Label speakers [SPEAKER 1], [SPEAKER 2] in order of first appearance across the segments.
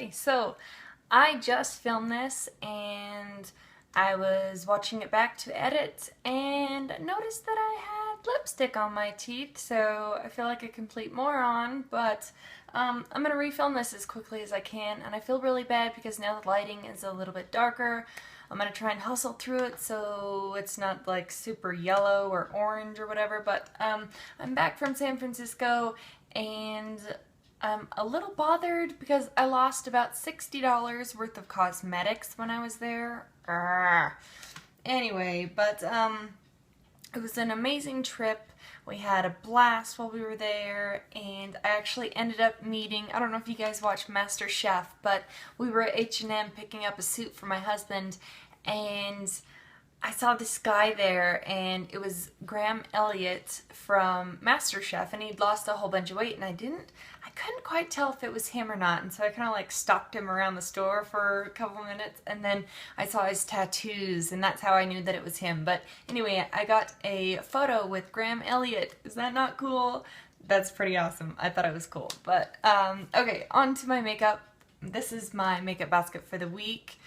[SPEAKER 1] Okay, so I just filmed this and I was watching it back to edit and noticed that I had lipstick on my teeth, so I feel like a complete moron, but I'm going to refilm this as quickly as I can, and I feel really bad because now the lighting is a little bit darker. I'm going to try and hustle through it so it's not like super yellow or orange or whatever, but I'm back from San Francisco and I'm a little bothered because I lost about $60 worth of cosmetics when I was there. Arrgh. Anyway, but it was an amazing trip. We had a blast while we were there, and I actually ended up meeting, I don't know if you guys watch Master Chef, but we were at H&M picking up a suit for my husband, and I saw this guy there, and it was Graham Elliott from MasterChef, and he'd lost a whole bunch of weight, and I couldn't quite tell if it was him or not, and so I kind of like stalked him around the store for a couple minutes, and then I saw his tattoos, and that's how I knew that it was him. But anyway, I got a photo with Graham Elliott. Is that not cool? That's pretty awesome. I thought it was cool. But okay, on to my makeup. This is my makeup basket for the week.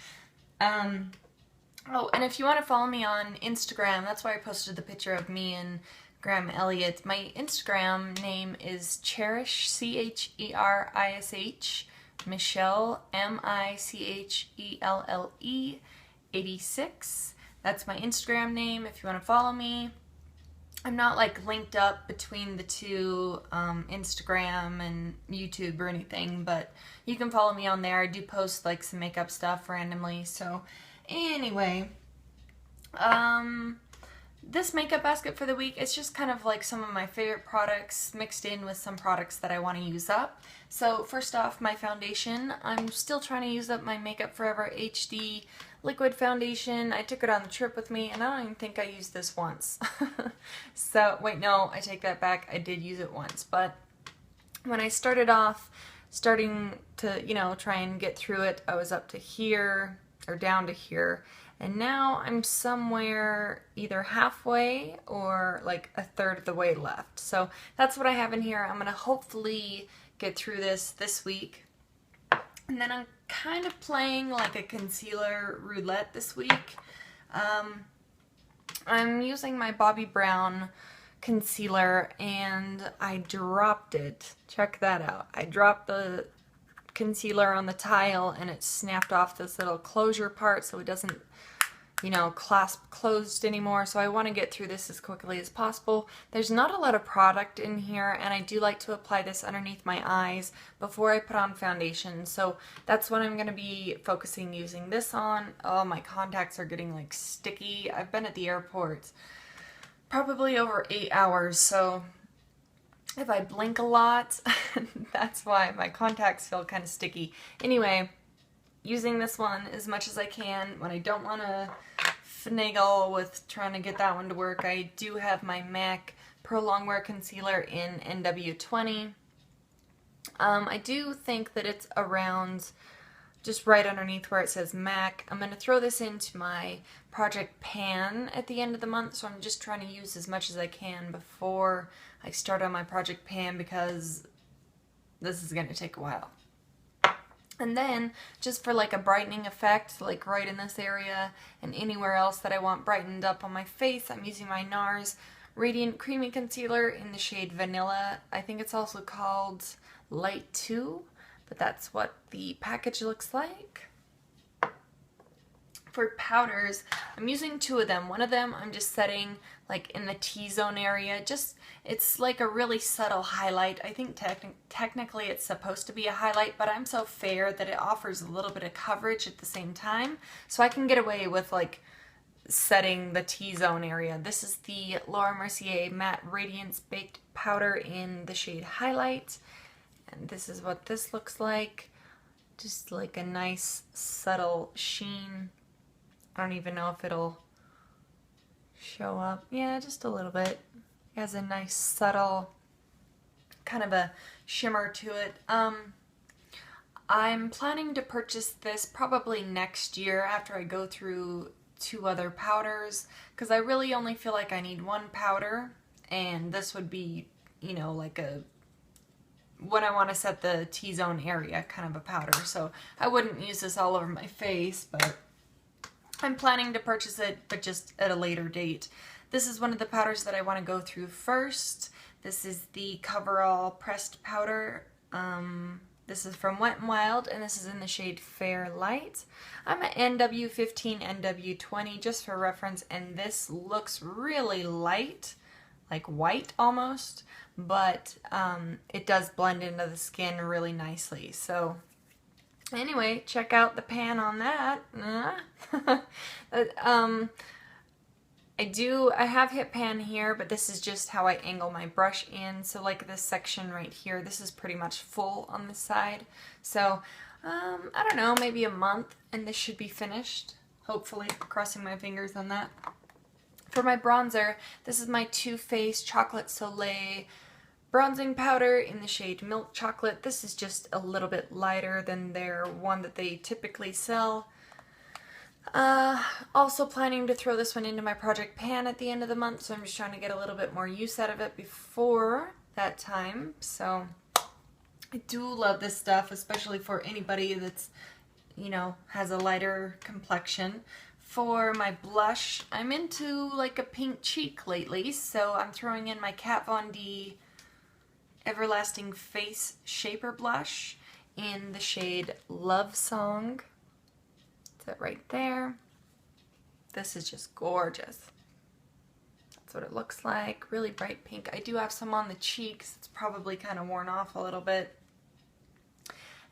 [SPEAKER 1] Oh, and if you want to follow me on Instagram, that's why I posted the picture of me and Graham Elliott. My Instagram name is Cherish, Cherish, Michelle, Michelle, 86. That's my Instagram name if you want to follow me. I'm not like linked up between the two, Instagram and YouTube or anything, but you can follow me on there. I do post like some makeup stuff randomly, so anyway, this makeup basket for the week is just kind of like some of my favorite products mixed in with some products that I want to use up. So first off, my foundation. I'm still trying to use up my Makeup Forever HD liquid foundation. I took it on the trip with me, and I don't even think I used this once. So, wait, no, I take that back. I did use it once, but when I started off, starting to, try and get through it, I was up to here, or down to here, and now I'm somewhere either halfway or like a third of the way left. So that's what I have in here. I'm gonna hopefully get through this week, and then I'm kind of playing like a concealer roulette this week. I'm using my Bobbi Brown concealer, and I dropped it. Check that out. I dropped the concealer on the tile, and it snapped off this little closure part so it doesn't, clasp closed anymore. So I want to get through this as quickly as possible. There's not a lot of product in here, and I do like to apply this underneath my eyes before I put on foundation. So that's what I'm going to be focusing using this on. Oh, my contacts are getting like sticky. I've been at the airport probably over 8 hours, so if I blink a lot, that's why my contacts feel kind of sticky. Anyway, using this one as much as I can when I don't want to finagle with trying to get that one to work. I do have my MAC Pro Longwear Concealer in NW20. I do think that it's around just right underneath where it says MAC. I'm going to throw this into my Project Pan at the end of the month, so I'm just trying to use as much as I can before I start on my Project Pan because this is going to take a while. And then, just for like a brightening effect, like right in this area and anywhere else that I want brightened up on my face, I'm using my NARS Radiant Creamy Concealer in the shade Vanilla. I think it's also called Light 2, but that's what the package looks like. For powders, I'm using two of them. One of them I'm just setting like in the T-zone area. It's like a really subtle highlight. I think technically it's supposed to be a highlight, but I'm so fair that it offers a little bit of coverage at the same time. So I can get away with like setting the T-zone area. This is the Laura Mercier Matte Radiance Baked Powder in the shade Highlight. And this is what this looks like. Just like a nice subtle sheen. I don't even know if it'll show up. Yeah, just a little bit. It has a nice subtle kind of a shimmer to it. I'm planning to purchase this probably next year after I go through two other powders, because I really only feel like I need one powder, and this would be, like a when I want to set the T-zone area kind of a powder. So I wouldn't use this all over my face, but I'm planning to purchase it, but just at a later date. This is one of the powders that I want to go through first. This is the Coverall Pressed Powder. This is from Wet n Wild, and this is in the shade Fair Light. I'm at NW15, NW20, just for reference, and this looks really light, like white almost, but it does blend into the skin really nicely. So anyway, check out the pan on that. I have hit pan here, but this is just how I angle my brush in. So like this section right here, this is pretty much full on this side. So, I don't know, maybe a month and this should be finished. Hopefully, crossing my fingers on that. For my bronzer, this is my Too Faced Chocolate Soleil bronzing powder in the shade Milk Chocolate. This is just a little bit lighter than their one that they typically sell. Also planning to throw this one into my project pan at the end of the month, so I'm just trying to get a little bit more use out of it before that time. So I do love this stuff, especially for anybody that's, you know, has a lighter complexion. For my blush, I'm into like a pink cheek lately, so I'm throwing in my Kat Von D Everlasting Face Shaper Blush in the shade Love Song. That's it right there. This is just gorgeous. That's what it looks like. Really bright pink. I do have some on the cheeks. It's probably kind of worn off a little bit.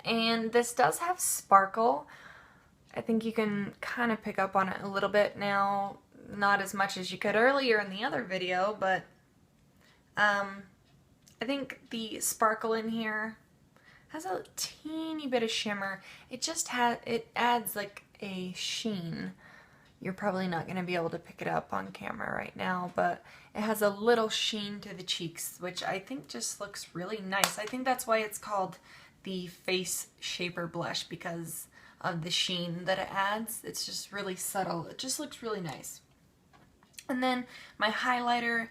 [SPEAKER 1] And this does have sparkle. I think you can kind of pick up on it a little bit now. Not as much as you could earlier in the other video, but I think the sparkle in here has a teeny bit of shimmer. It adds like a sheen. You're probably not going to be able to pick it up on camera right now, but it has a little sheen to the cheeks, which I think just looks really nice. I think that's why it's called the Face Shaper Blush, because of the sheen that it adds. It's just really subtle. It just looks really nice. And then my highlighter,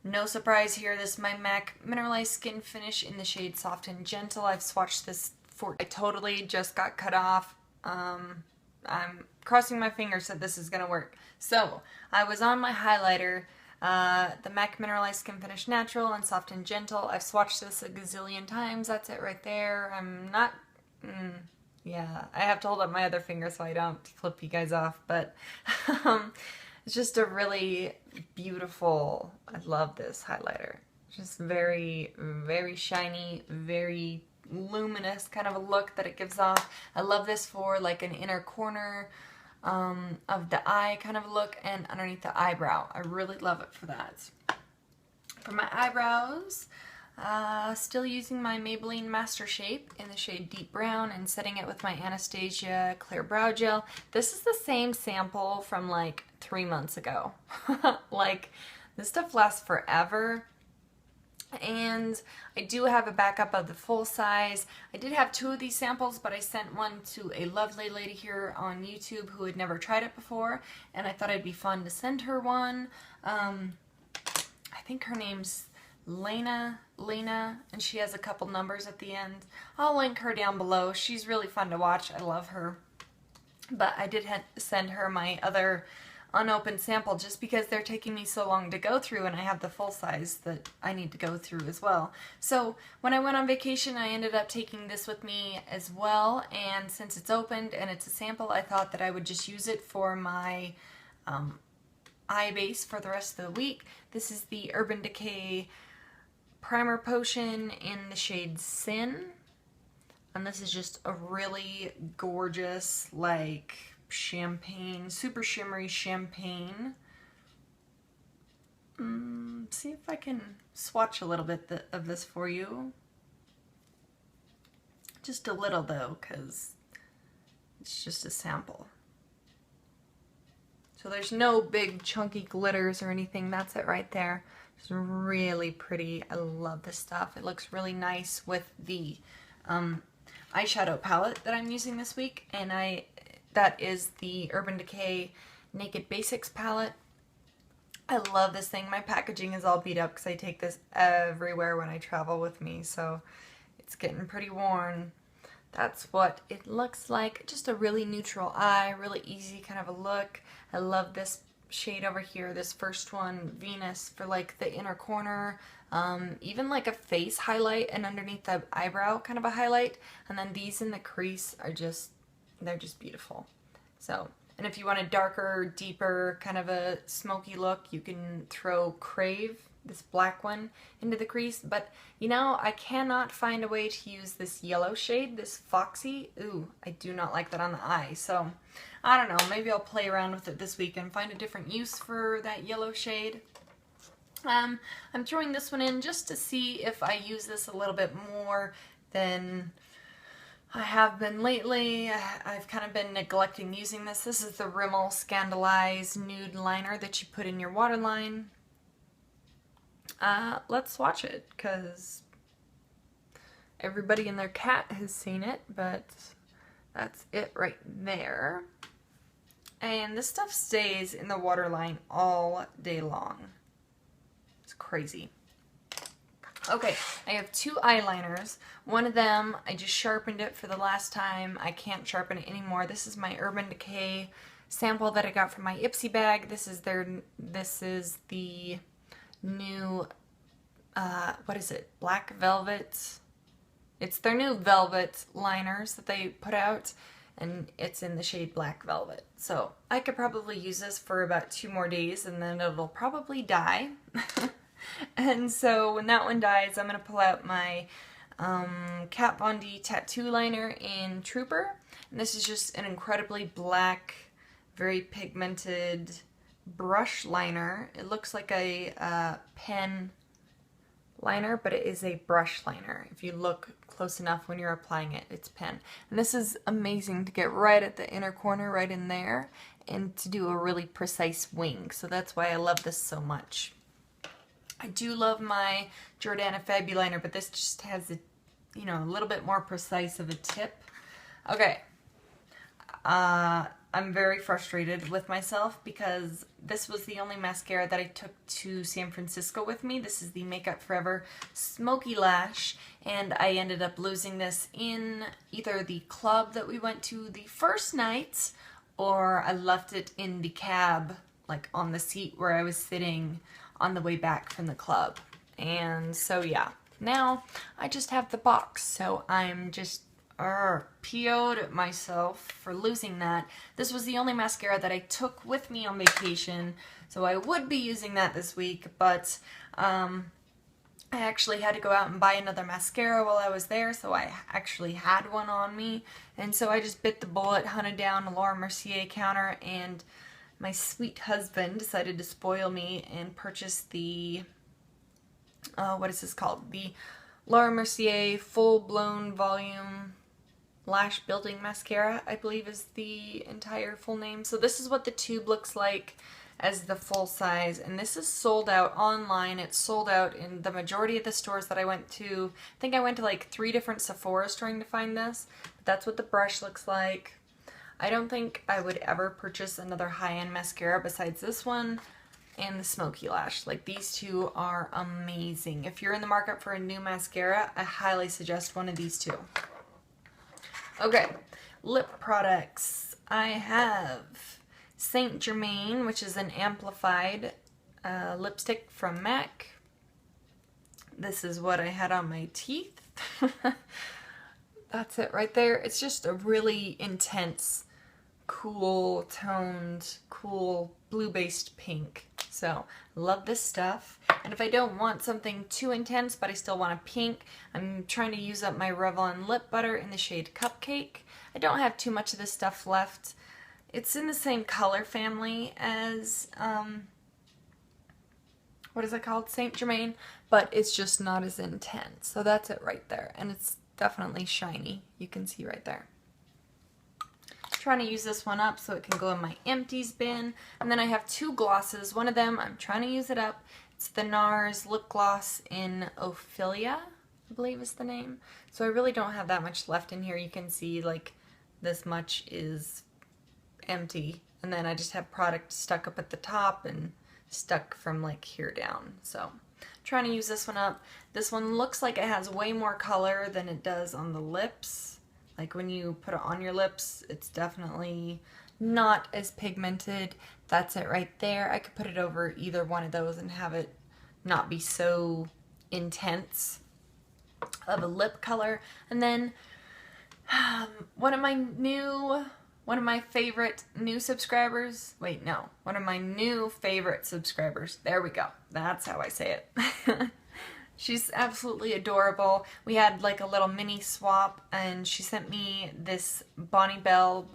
[SPEAKER 1] no surprise here, this is my MAC Mineralized Skin Finish in the shade Soft and Gentle. I've swatched this for, I totally just got cut off. I'm crossing my fingers that this is going to work. So, I was on my highlighter, the MAC Mineralized Skin Finish Natural and Soft and Gentle. I've swatched this a gazillion times. That's it right there. I'm not, yeah, I have to hold up my other finger so I don't flip you guys off, but it's just a really beautiful, I love this highlighter. Just very, very shiny, very luminous kind of a look that it gives off. I love this for like an inner corner of the eye kind of look and underneath the eyebrow. I really love it for that. For my eyebrows, still using my Maybelline Master Shape in the shade Deep Brown and setting it with my Anastasia Clear Brow Gel. This is the same sample from like 3 months ago. Like, this stuff lasts forever. And I do have a backup of the full size. I did have 2 of these samples, but I sent one to a lovely lady here on YouTube who had never tried it before, and I thought it'd be fun to send her one. I think her name's Lena, and she has a couple numbers at the end. I'll link her down below. She's really fun to watch. I love her. But I did send her my other unopened sample just because they're taking me so long to go through, and I have the full size that I need to go through as well. So when I went on vacation, I ended up taking this with me as well, and since it's opened and it's a sample, I thought that I would just use it for my eye base for the rest of the week. This is the Urban Decay Primer Potion in the shade Sin, and this is just a really gorgeous, like, champagne, super shimmery champagne. See if I can swatch a little bit of this for you. Just a little though, because it's just a sample. So there's no big chunky glitters or anything. That's it right there. It's really pretty. I love this stuff. It looks really nice with the eyeshadow palette that I'm using this week, and that is the Urban Decay Naked Basics palette. I love this thing. My packaging is all beat up because I take this everywhere when I travel with me, so it's getting pretty worn. That's what it looks like. Just a really neutral eye, really easy kind of a look. I love this shade over here, this first one, Venus, for like the inner corner, even like a face highlight and underneath the eyebrow kind of a highlight. And then these in the crease are just, they're just beautiful. So, and if you want a darker, deeper, kind of a smoky look, you can throw Crave, this black one, into the crease. But, you know, I cannot find a way to use this yellow shade, this Foxy. Ooh, I do not like that on the eye. So, I don't know, maybe I'll play around with it this week and find a different use for that yellow shade. I'm throwing this one in just to see if I use this a little bit more than I have been lately. I've kind of been neglecting using this. This is the Rimmel Scandaleyes Nude Liner that you put in your waterline. Let's swatch it, because everybody and their cat has seen it, but that's it right there. And this stuff stays in the waterline all day long. It's crazy. Okay, I have two eyeliners. One of them, I just sharpened it for the last time. I can't sharpen it anymore. This is my Urban Decay sample that I got from my Ipsy bag. This is the new, what is it? Black Velvet. It's their new velvet liners that they put out, and it's in the shade Black Velvet. So I could probably use this for about 2 more days, and then it'll probably die. And so when that one dies, I'm going to pull out my Kat Von D tattoo liner in Trooper. And this is just an incredibly black, very pigmented brush liner. It looks like a pen liner, but it is a brush liner. If you look close enough when you're applying it, it's pen. And this is amazing to get right at the inner corner, right in there, and to do a really precise wing. So that's why I love this so much. I do love my Jordana Fabu liner, but this just has a, you know, a little bit more precise of a tip. Okay. I'm very frustrated with myself because this was the only mascara that I took to San Francisco with me. This is the Makeup Forever Smoky Lash, and I ended up losing this in either the club that we went to the first night, or I left it in the cab, like on the seat where I was sitting on the way back from the club. And so yeah, now I just have the box, so I'm just PO'd at myself for losing that. This was the only mascara that I took with me on vacation, so I would be using that this week, but I actually had to go out and buy another mascara while I was there, so I actually had one on me, and so I just bit the bullet, hunted down a Laura Mercier counter, and my sweet husband decided to spoil me and purchase the, what is this called? The Laura Mercier Full Blown Volume Lash Building Mascara, I believe is the entire full name. So this is what the tube looks like as the full size, and this is sold out online. It's sold out in the majority of the stores that I went to. I think I went to like 3 different Sephoras trying to find this, but that's what the brush looks like. I don't think I would ever purchase another high-end mascara besides this one and the Smoky Lash. Like, these two are amazing. If you're in the market for a new mascara, I highly suggest one of these two. Okay, lip products. I have Saint Germain, which is an amplified lipstick from MAC. This is what I had on my teeth. That's it right there. It's just a really intense, cool toned, cool blue-based pink. So, love this stuff. And if I don't want something too intense, but I still want a pink, I'm trying to use up my Revlon lip butter in the shade Cupcake. I don't have too much of this stuff left. It's in the same color family as, what is it called? Saint Germain, but it's just not as intense. So that's it right there. And it's definitely shiny. You can see right there. Trying to use this one up so it can go in my empties bin. And then I have 2 glosses. One of them, I'm trying to use it up. It's the NARS lip gloss in Ophelia, I believe is the name. So I really don't have that much left in here. You can see like this much is empty. And then I just have product stuck up at the top and stuck from like here down. So trying to use this one up. This one looks like it has way more color than it does on the lips. Like when you put it on your lips, it's definitely not as pigmented. That's it right there. I could put it over either one of those and have it not be so intense of a lip color. And then one of my favorite new subscribers, one of my new favorite subscribers, there we go, that's how I say it. She's absolutely adorable. We had like a little mini swap, and she sent me this Bon Bell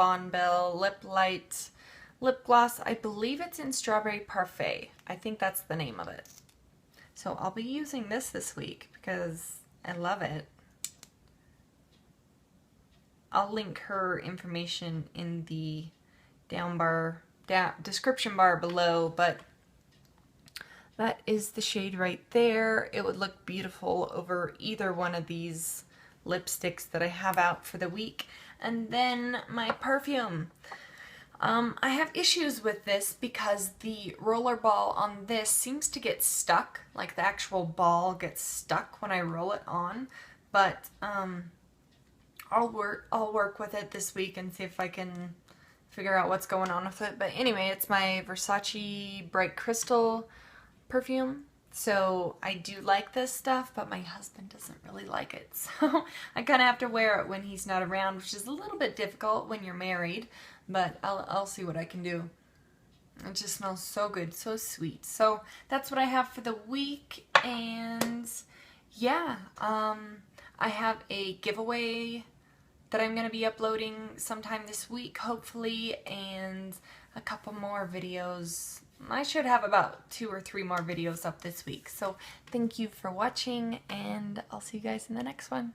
[SPEAKER 1] Lip Light lip gloss. I believe it's in Strawberry Parfait. I think that's the name of it. So I'll be using this week because I love it. I'll link her information in the description bar below, but that is the shade right there. It would look beautiful over either one of these lipsticks that I have out for the week. And then my perfume. I have issues with this because the roller ball on this seems to get stuck. Like the actual ball gets stuck when I roll it on. But I'll work with it this week and see if I can figure out what's going on with it. But anyway, it's my Versace Bright Crystal perfume. So I do like this stuff, but my husband doesn't really like it. So I kind of have to wear it when he's not around, which is a little bit difficult when you're married, but I'll see what I can do. It just smells so good, so sweet. So that's what I have for the week. And yeah, I have a giveaway that I'm going to be uploading sometime this week, hopefully, and a couple more videos. I should have about 2 or 3 more videos up this week. So thank you for watching, and I'll see you guys in the next one.